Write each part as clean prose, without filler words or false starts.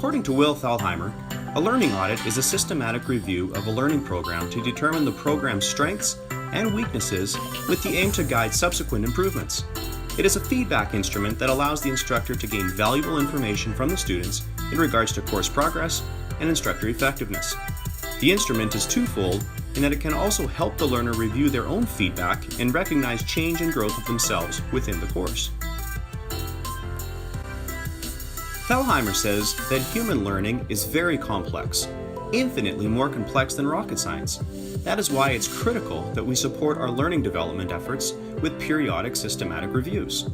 According to Will Thalheimer, a learning audit is a systematic review of a learning program to determine the program's strengths and weaknesses with the aim to guide subsequent improvements. It is a feedback instrument that allows the instructor to gain valuable information from the students in regards to course progress and instructor effectiveness. The instrument is twofold in that it can also help the learner review their own feedback and recognize change and growth of themselves within the course. Thalheimer says that human learning is very complex, infinitely more complex than rocket science. That is why it's critical that we support our learning development efforts with periodic systematic reviews.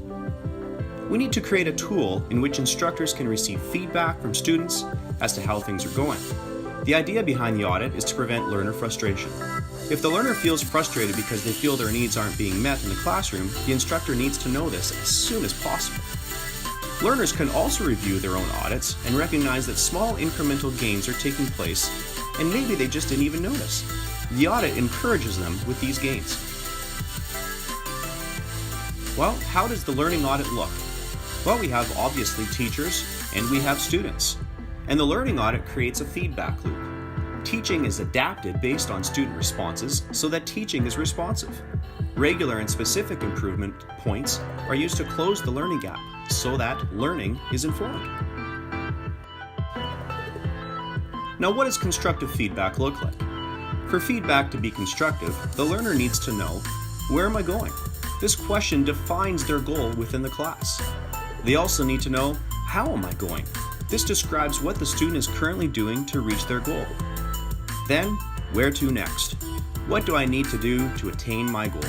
We need to create a tool in which instructors can receive feedback from students as to how things are going. The idea behind the audit is to prevent learner frustration. If the learner feels frustrated because they feel their needs aren't being met in the classroom, the instructor needs to know this as soon as possible. Learners can also review their own audits and recognize that small incremental gains are taking place, and maybe they just didn't even notice. The audit encourages them with these gains. Well, how does the learning audit look? Well, we have obviously teachers and we have students. And the learning audit creates a feedback loop. Teaching is adapted based on student responses so that teaching is responsive. Regular and specific improvement points are used to close the learning gap so that learning is informed. Now, what does constructive feedback look like? For feedback to be constructive, the learner needs to know, where am I going? This question defines their goal within the class. They also need to know, how am I going? This describes what the student is currently doing to reach their goal. Then, where to next? What do I need to do to attain my goal?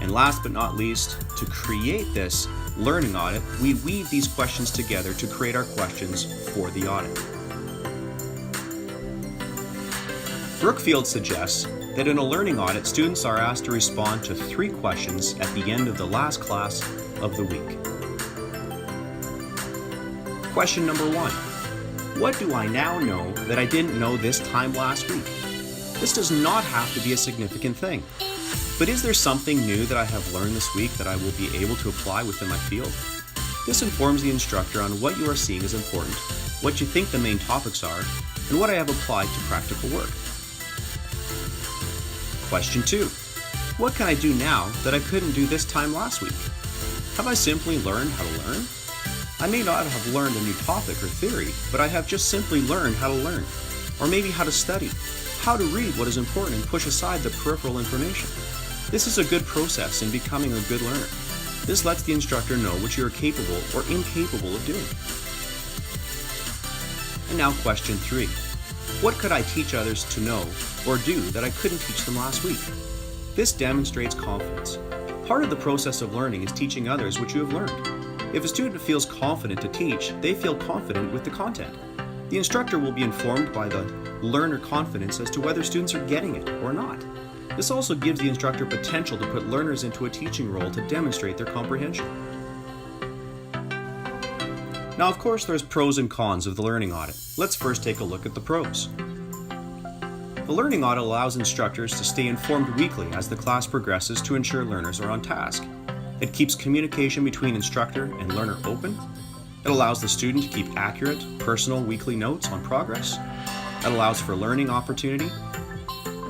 And last but not least, to create this learning audit, we weave these questions together to create our questions for the audit. Brookfield suggests that in a learning audit, students are asked to respond to 3 questions at the end of the last class of the week. Question number 1. What do I now know that I didn't know this time last week? This does not have to be a significant thing. But is there something new that I have learned this week that I will be able to apply within my field? This informs the instructor on what you are seeing as important, what you think the main topics are, and what I have applied to practical work. Question 2. What can I do now that I couldn't do this time last week? Have I simply learned how to learn? I may not have learned a new topic or theory, but I have just simply learned how to learn, or maybe how to study, how to read what is important and push aside the peripheral information. This is a good process in becoming a good learner. This lets the instructor know what you are capable or incapable of doing. And now question 3. What could I teach others to know or do that I couldn't teach them last week? This demonstrates confidence. Part of the process of learning is teaching others what you have learned. If a student feels confident to teach, they feel confident with the content. The instructor will be informed by the learner confidence as to whether students are getting it or not. This also gives the instructor potential to put learners into a teaching role to demonstrate their comprehension. Now, of course, there's pros and cons of the learning audit. Let's first take a look at the pros. The learning audit allows instructors to stay informed weekly as the class progresses to ensure learners are on task. It keeps communication between instructor and learner open. It allows the student to keep accurate, personal weekly notes on progress. It allows for learning opportunity.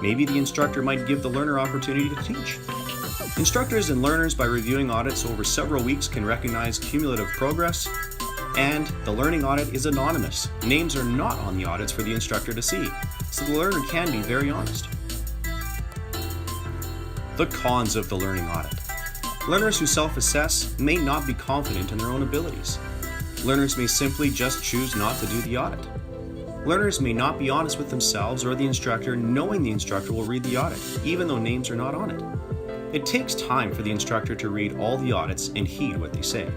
Maybe the instructor might give the learner opportunity to teach. Instructors and learners, by reviewing audits over several weeks, can recognize cumulative progress. And the learning audit is anonymous. Names are not on the audits for the instructor to see, so the learner can be very honest. The cons of the learning audit. Learners who self-assess may not be confident in their own abilities. Learners may simply just choose not to do the audit. Learners may not be honest with themselves or the instructor, knowing the instructor will read the audit, even though names are not on it. It takes time for the instructor to read all the audits and heed what they say.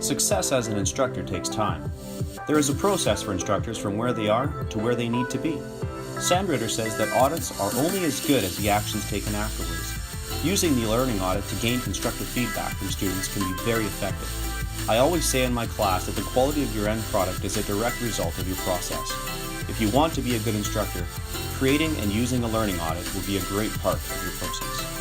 Success as an instructor takes time. There is a process for instructors from where they are to where they need to be. Sandritter says that audits are only as good as the actions taken afterwards. Using the learning audit to gain constructive feedback from students can be very effective. I always say in my class that the quality of your end product is a direct result of your process. If you want to be a good instructor, creating and using a learning audit will be a great part of your process.